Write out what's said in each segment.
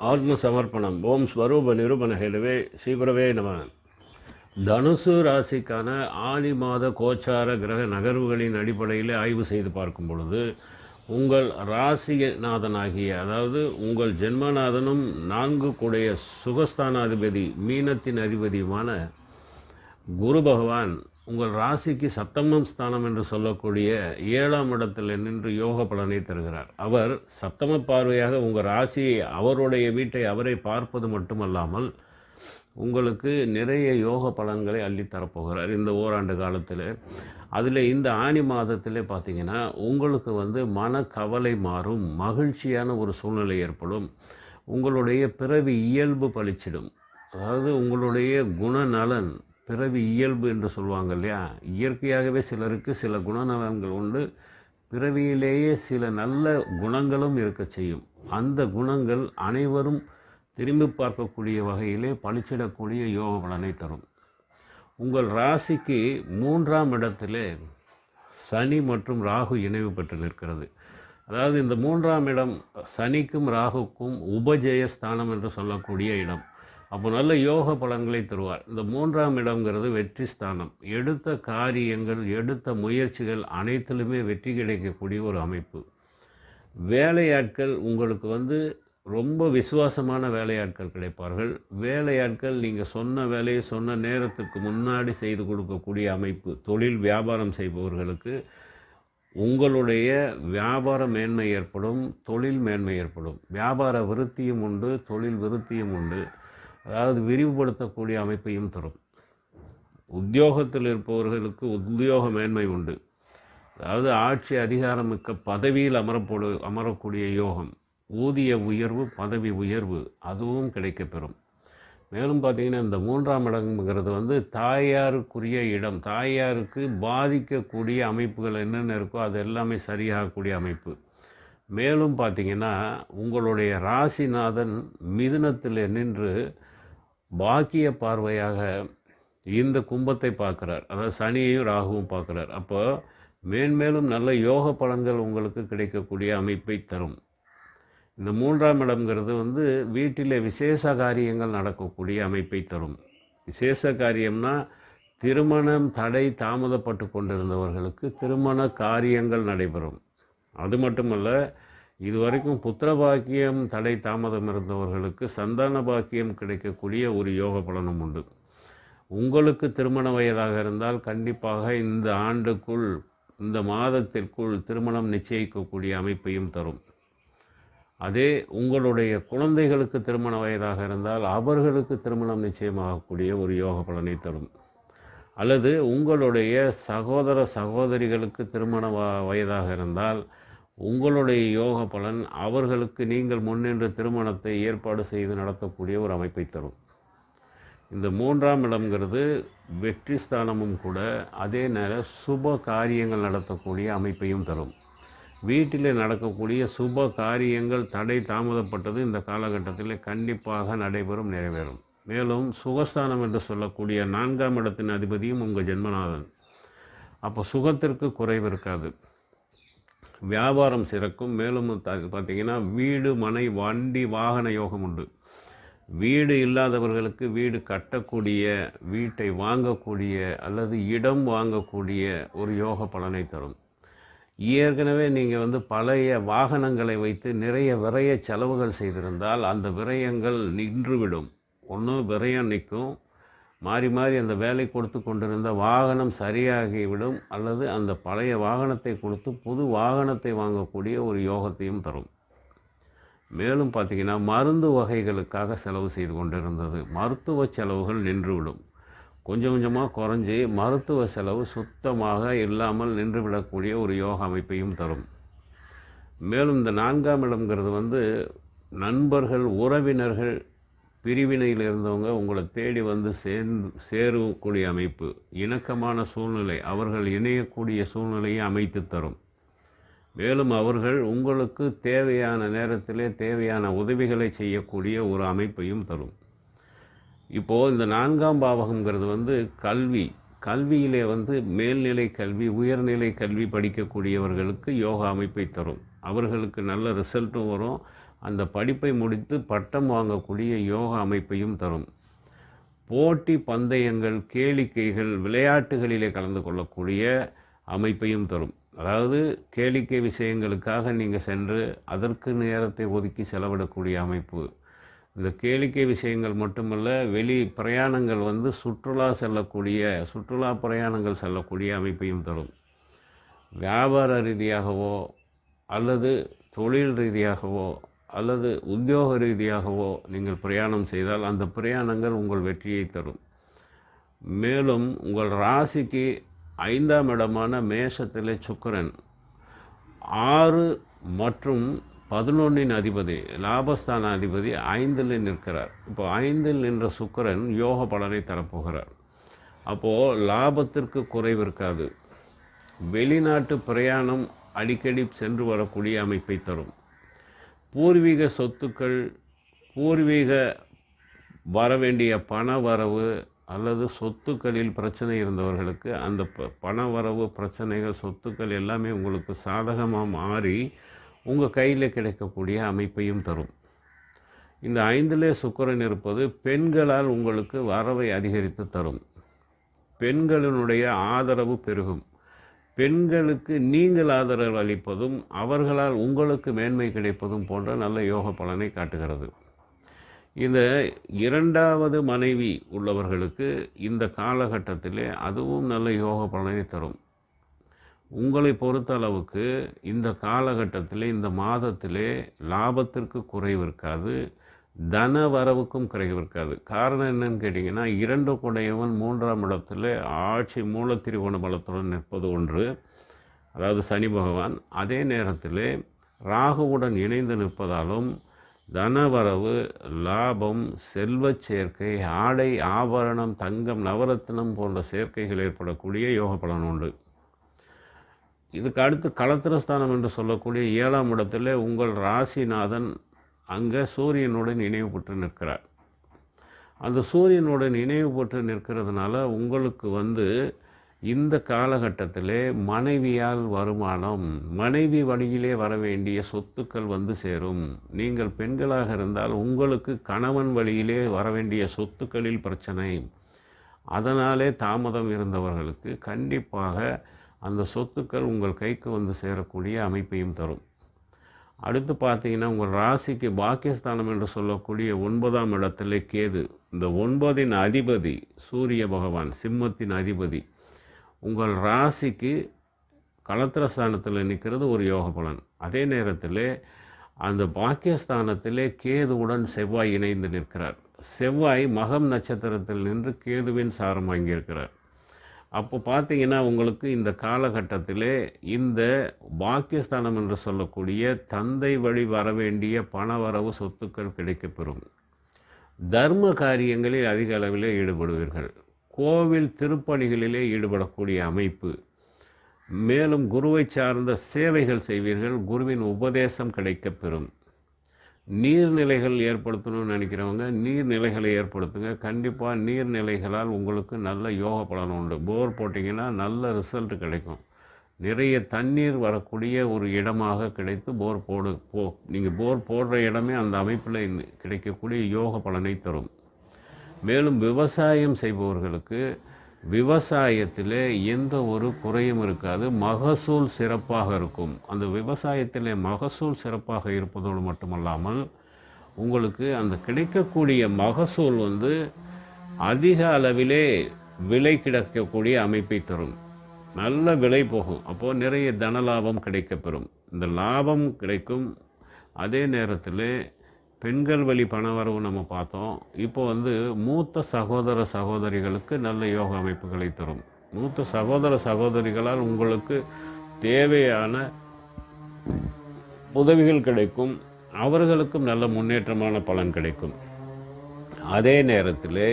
ஆத்ம சமர்ப்பணம். ஓம் ஸ்வரூப நிரூபண ஹேலவே ஸ்ரீகுரவே நம. தனுசு ராசிக்கான ஆனி மாத கோச்சார கிரக நகர்வுகளின் அடிப்படையில் ஆய்வு செய்து பார்க்கும் பொழுது உங்கள் ராசிநாதனாகிய, அதாவது உங்கள் ஜென்மநாதனும் 4 கூடைய சுகஸ்தானாதிபதி மீனத்தின் அதிபதியுமான குரு பகவான் உங்கள் ராசிக்கு சப்தமம் ஸ்தானம் என்று சொல்லக்கூடிய 7ஆம் இடத்தில் நின்று யோக பலனை தருகிறார். அவர் சப்தம பார்வையாக உங்கள் ராசியை, அவருடைய வீட்டை அவரை பார்ப்பது மட்டுமல்லாமல் உங்களுக்கு நிறைய யோக பலன்களை அள்ளித்தரப்போகிறார் இந்த ஓராண்டு காலத்தில். அதில் இந்த ஆனி மாதத்தில் பார்த்திங்கன்னா உங்களுக்கு மனக்கவலை மாறும், மகிழ்ச்சியான ஒரு சூழ்நிலை ஏற்படும், உங்களுடைய பிறவி இயல்பு பளிச்சிடும். அதாவது உங்களுடைய குணநலன், பிறவி இயல்பு என்று சொல்லுவாங்க இல்லையா, இயற்கையாகவே சிலருக்கு சில குணநலன்கள் உண்டு, பிறவியிலேயே சில நல்ல குணங்களும் இருக்க செய்யும். அந்த குணங்கள் அனைவரும் திரும்பி பார்க்கக்கூடிய வகையிலே பளிச்சிடக்கூடிய யோக பலனை தரும். உங்கள் ராசிக்கு 3ஆம் இடத்திலே சனி மற்றும் ராகு இணைவு பெற்று நிற்கிறது. அதாவது இந்த 3ஆம் இடம் சனிக்கும் ராகுக்கும் உபஜயஸ்தானம் என்று சொல்லக்கூடிய இடம். அப்போ நல்ல யோக பலன்களை தருவார். இந்த 3ஆம் இடம்ங்கிறது வெற்றி ஸ்தானம். எடுத்த காரியங்கள், எடுத்த முயற்சிகள் அனைத்திலுமே வெற்றி கிடைக்கக்கூடிய ஒரு அமைப்பு. வேலையாட்கள் உங்களுக்கு ரொம்ப விசுவாசமான வேலையாட்கள் கிடைப்பார்கள். வேலையாட்கள் நீங்கள் சொன்ன வேலையை சொன்ன நேரத்துக்கு முன்னாடி செய்து கொடுக்கக்கூடிய அமைப்பு. தொழில் வியாபாரம் செய்பவர்களுக்கு உங்களுடைய வியாபார மேன்மை ஏற்படும், தொழில் மேன்மை ஏற்படும். வியாபார விருத்தியும் உண்டு, தொழில் விருத்தியும் உண்டு. அதாவது விரிவுபடுத்தக்கூடிய அமைப்பையும் தரும். உத்தியோகத்தில் இருப்பவர்களுக்கு உத்தியோக மேன்மை உண்டு. அதாவது ஆட்சி அதிகாரமிக்க பதவியில் அமரக்கூடிய யோகம், ஊதிய உயர்வு, பதவி உயர்வு அதுவும் கிடைக்கப்பெறும். மேலும் பார்த்திங்கன்னா இந்த 3ஆம் இடம்ங்கிறது தாயாருக்குரிய இடம். தாயாருக்கு பாதிக்கக்கூடிய அமைப்புகள் என்னென்ன இருக்கோ அது எல்லாமே சரியாகக்கூடிய அமைப்பு. மேலும் பார்த்திங்கன்னா உங்களுடைய ராசிநாதன் மிதுனத்தில் நின்று பாக்கிய பார்வையாக இந்த கும்பத்தை பார்க்குறார். அதாவது சனியையும் ராகுவும் பார்க்குறார். அப்போ மேன்மேலும் நல்ல யோக பலன்கள் உங்களுக்கு கிடைக்கக்கூடிய அமைப்பை தரும். இந்த 3ஆம் இடம்ங்கிறது வீட்டில் விசேஷ காரியங்கள் நடக்கக்கூடிய அமைப்பை தரும். விசேஷ காரியம்னா திருமணம் தடை தாமதப்பட்டு கொண்டிருந்தவர்களுக்கு திருமண காரியங்கள் நடைபெறும். அது மட்டுமல்ல, இதுவரைக்கும் புத்திர பாக்கியம் தடை தாமதம் இருந்தவர்களுக்கு சந்தான பாக்கியம் கிடைக்கக்கூடிய ஒரு யோக பலனும் உண்டு. உங்களுக்கு திருமண வயதாக இருந்தால் கண்டிப்பாக இந்த ஆண்டுக்குள், இந்த மாதத்திற்குள் திருமணம் நிச்சயிக்கக்கூடிய அமைப்பையும் தரும். அதே உங்களுடைய குழந்தைகளுக்கு திருமண வயதாக இருந்தால் அவர்களுக்கு திருமணம் நிச்சயமாகக்கூடிய ஒரு யோக பலனை தரும். அல்லது உங்களுடைய சகோதர சகோதரிகளுக்கு திருமண வயதாக இருந்தால் உங்களுடைய யோக பலன் அவர்களுக்கு நீங்கள் முன்னின்று திருமணத்தை ஏற்பாடு செய்து நடத்தக்கூடிய ஒரு அமைப்பை தரும். இந்த 3ஆம் இடம்ங்கிறது வெற்றி ஸ்தானமும் கூட, அதே நேரம் சுப காரியங்கள் நடத்தக்கூடிய அமைப்பையும் தரும். வீட்டில் நடக்கக்கூடிய சுப காரியங்கள் தடை தாமதப்பட்டது இந்த காலகட்டத்தில் கண்டிப்பாக நடைபெறும், நிறைவேறும். மேலும் சுகஸ்தானம் என்று சொல்லக்கூடிய 4ஆம் இடத்தின் அதிபதியும் உங்கள் ஜென்மநாதன். அப்போ சுகத்திற்கு குறைவு இருக்காது, வியாபாரம் சிறக்கும். மேலும் பார்த்திங்கன்னா வீடு, மனை, வண்டி, வாகன யோகம் உண்டு. வீடு இல்லாதவர்களுக்கு வீடு கட்டக்கூடிய, வீட்டை வாங்கக்கூடிய அல்லது இடம் வாங்கக்கூடிய ஒரு யோக பலனை தரும். ஏற்கனவே நீங்கள் பழைய வாகனங்களை வைத்து நிறைய விரய செலவுகள் செய்திருந்தால் அந்த விரயங்கள் நின்றுவிடும். ஒன்று விரயம் நிற்கும், மாறி மாறி அந்த வேலை கொடுத்து கொண்டிருந்த வாகனம் சரியாகிவிடும், அல்லது அந்த பழைய வாகனத்தை கொடுத்து புது வாகனத்தை வாங்கக்கூடிய ஒரு யோகத்தையும் தரும். மேலும் பார்த்திங்கன்னா மருந்து வகைகளுக்காக செலவு செய்து கொண்டிருந்தது, மருத்துவ செலவுகள் நின்றுவிடும். கொஞ்சம் கொஞ்சமாக குறைஞ்சி மருத்துவ செலவு சுத்தமாக இல்லாமல் நின்றுவிடக்கூடிய ஒரு யோக அமைப்பையும் தரும். மேலும் இந்த 4ஆம் இடம்ங்கிறது நண்பர்கள், உறவினர்கள், பிரிவினையில் இருந்தவங்க உங்களை தேடி சேரக்கூடிய அமைப்பு, இணக்கமான சூழ்நிலை, அவர்கள் இணையக்கூடிய சூழ்நிலையை அமைத்து தரும். மேலும் அவர்கள் உங்களுக்கு தேவையான நேரத்திலே தேவையான உதவிகளை செய்யக்கூடிய ஒரு அமைப்பையும் தரும். இப்போது இந்த 4ஆம் பாவகம்ங்கிறது கல்வியிலே மேல்நிலை கல்வி, உயர்நிலை கல்வி படிக்கக்கூடியவர்களுக்கு யோகா அமைப்பை தரும். அவர்களுக்கு நல்ல ரிசல்ட்டும் வரும். அந்த படிப்பை முடித்து பட்டம் வாங்கக்கூடிய யோக அமைப்பையும் தரும். போட்டி பந்தயங்கள், கேளிக்கைகள், விளையாட்டுகளிலே கலந்து கொள்ளக்கூடிய அமைப்பையும் தரும். அதாவது கேளிக்கை விஷயங்களுக்காக நீங்கள் சென்று அதற்கு நேரத்தை ஒதுக்கி செலவிடக்கூடிய அமைப்பு. இந்த கேளிக்கை விஷயங்கள் மட்டுமல்ல, வெளி பிரயாணங்கள் சுற்றுலா பிரயாணங்கள் செல்லக்கூடிய அமைப்பையும் தரும். வியாபார ரீதியாகவோ அல்லது தொழில் ரீதியாகவோ அல்லது உத்தியோக ரீதியாகவோ நீங்கள் பிரயாணம் செய்தால் அந்த பிரயாணங்கள் உங்கள் வெற்றியை தரும். மேலும் உங்கள் ராசிக்கு 5ஆம் இடமான மேஷத்திலே சுக்கிரன் 6 மற்றும் 11 அதிபதி, லாபஸ்தான அதிபதி 5ல் நிற்கிறார். இப்போ 5ல் நின்ற சுக்கிரன் யோக பலனை தரப்போகிறார். அப்போது லாபத்திற்கு குறைவு இருக்காது. வெளிநாட்டு பிரயாணம் அடிக்கடி சென்று வரக்கூடிய அமைப்பை தரும். பூர்வீக சொத்துக்கள், பூர்வீக வர வேண்டிய பண வரவு அல்லது சொத்துக்களில் பிரச்சனை இருந்தவர்களுக்கு அந்த பண வரவு பிரச்சனைகள், சொத்துக்கள் எல்லாமே உங்களுக்கு சாதகமாக மாறி உங்கள் கையில் கிடைக்கக்கூடிய அமைப்பையும் தரும். இந்த 5லே சுக்கிரன் இருப்பது பெண்களால் உங்களுக்கு வரவை அதிகரித்து தரும். பெண்களினுடைய ஆதரவு பெருகும். பெண்களுக்கு நீங்கள் ஆதரவு அளிப்பதும் அவர்களால் உங்களுக்கு மேன்மை கிடைப்பதும் போன்ற நல்ல யோக பலனை காட்டுகிறது. இந்த 2வது மனைவி உள்ளவர்களுக்கு இந்த காலகட்டத்திலே அதுவும் நல்ல யோக பலனை தரும். உங்களை பொறுத்த அளவுக்கு இந்த காலகட்டத்திலே, இந்த மாதத்திலே லாபத்திற்கு குறைவு இருக்காது, தன வரவுக்கும் குறைவு இருக்காது. காரணம் என்னன்னு கேட்டிங்கன்னா, 2 குடையவன் 3ஆம் இடத்துல ஆட்சி மூலத்திரிகோண பலத்துடன் நிற்பது ஒன்று, அதாவது சனி பகவான். அதே நேரத்தில் ராகுவுடன் இணைந்து நிற்பதாலும் தனவரவு, லாபம், செல்வச் சேர்க்கை, ஆடை ஆபரணம், தங்கம், நவரத்னம் போன்ற சேர்க்கைகள் ஏற்படக்கூடிய யோக பலன் உண்டு. இதுக்கு அடுத்து களத்திரஸ்தானம் என்று சொல்லக்கூடிய 7ஆம் இடத்துல உங்கள் ராசிநாதன் அங்கே சூரியனுடன் இணைவு பெற்று நிற்கிறார். அந்த சூரியனுடன் இணைவு பெற்று நிற்கிறதுனால உங்களுக்கு இந்த காலகட்டத்திலே மனைவியால் வருமானம், மனைவி வழியிலே வர வேண்டிய சொத்துக்கள் சேரும். நீங்கள் பெண்களாக இருந்தால் உங்களுக்கு கணவன் வழியிலே வர வேண்டிய சொத்துக்களில் பிரச்சனை, அதனாலே தாமதம் இருந்தவர்களுக்கு கண்டிப்பாக அந்த சொத்துக்கள் உங்கள் கைக்கு சேரக்கூடிய அமைப்பையும் தரும். அடுத்து பார்த்தீங்கன்னா, உங்கள் ராசிக்கு பாக்கியஸ்தானம் என்று சொல்லக்கூடிய 9ஆம் இடத்துல கேது. இந்த 9இன் அதிபதி சூரிய பகவான், சிம்மத்தின் அதிபதி, உங்கள் ராசிக்கு களத்திரஸ்தானத்தில் நிற்கிறது ஒரு யோக பலன். அதே நேரத்தில் அந்த பாக்கியஸ்தானத்திலே கேதுவுடன் செவ்வாய் இணைந்து நிற்கிறார். செவ்வாய் மகம் நட்சத்திரத்தில் நின்று கேதுவின் சாரம் வாங்கியிருக்கிறார். அப்போ பார்த்தீங்கன்னா, உங்களுக்கு இந்த காலகட்டத்திலே இந்த பாக்கியஸ்தானம் என்று சொல்லக்கூடிய தந்தை வழி வர வேண்டிய பண வரவு, சொத்துக்கள் கிடைக்கப்பெறும். தர்ம காரியங்களில் அதிக அளவிலே ஈடுபடுவீர்கள். கோவில் திருப்பணிகளிலே ஈடுபடக்கூடிய அமைப்பு. மேலும் குருவை சார்ந்த சேவைகள் செய்வீர்கள். குருவின் உபதேசம் கிடைக்கப்பெறும். நீர்நிலைகள் ஏற்படுத்தணும்னு நினைக்கிறவங்க நீர்நிலைகளை ஏற்படுத்துங்க. கண்டிப்பாக நீர்நிலைகளால் உங்களுக்கு நல்ல யோக பலன் உண்டு. போர் போட்டிங்கன்னா நல்ல ரிசல்ட் கிடைக்கும். நிறைய தண்ணீர் வரக்கூடிய ஒரு இடமாக கிடைத்து நீங்கள் போர் போடுற இடமே அந்த அமைப்பில் கிடைக்கக்கூடிய யோக பலனை தரும். மேலும் விவசாயம் செய்பவர்களுக்கு விவசாயத்தில் எந்த ஒரு குறையும் இருக்காது. மகசூல் சிறப்பாக இருக்கும். அந்த விவசாயத்தில் மகசூல் சிறப்பாக இருப்பதோடு மட்டுமல்லாமல் உங்களுக்கு அந்த கிடைக்கக்கூடிய மகசூல் அதிக அளவிலே விலை கிடைக்கக்கூடிய அமைப்பை தரும். நல்ல விலை போகும். அப்போது நிறைய தன லாபம் கிடைக்கப்பெறும். இந்த லாபம் கிடைக்கும். அதே நேரத்தில் பெண்கள் வழி பணவரவு நம்ம பார்த்தோம். இப்போ மூத்த சகோதர சகோதரிகளுக்கு நல்ல யோக அமைப்புகளை தரும். மூத்த சகோதர சகோதரிகளால் உங்களுக்கு தேவையான உதவிகள் கிடைக்கும். அவர்களுக்கும் நல்ல முன்னேற்றமான பலன் கிடைக்கும். அதே நேரத்தில்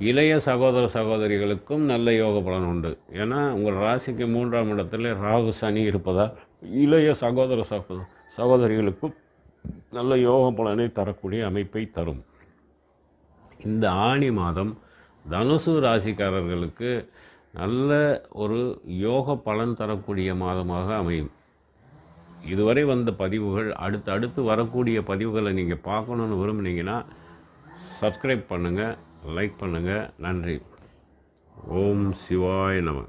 இளைய சகோதர சகோதரிகளுக்கும் நல்ல யோக பலன் உண்டு. ஏன்னா உங்கள் ராசிக்கு 3ஆம் இடத்துல ராகு சனி இருப்பதால் இளைய சகோதர சகோதரிகளுக்கும் நல்ல யோக பலனை தரக்கூடிய அமைப்பை தரும். இந்த ஆனி மாதம் தனுசு ராசிக்காரர்களுக்கு நல்ல ஒரு யோக பலன் தரக்கூடிய மாதமாக அமையும். இதுவரை வந்த பதிவுகள் அடுத்து வரக்கூடிய பதிவுகளை நீங்கள் பார்க்கணுன்னு விரும்புனீங்கன்னா சப்ஸ்கிரைப் பண்ணுங்கள், லைக் பண்ணுங்கள். நன்றி. ஓம் சிவாய நம.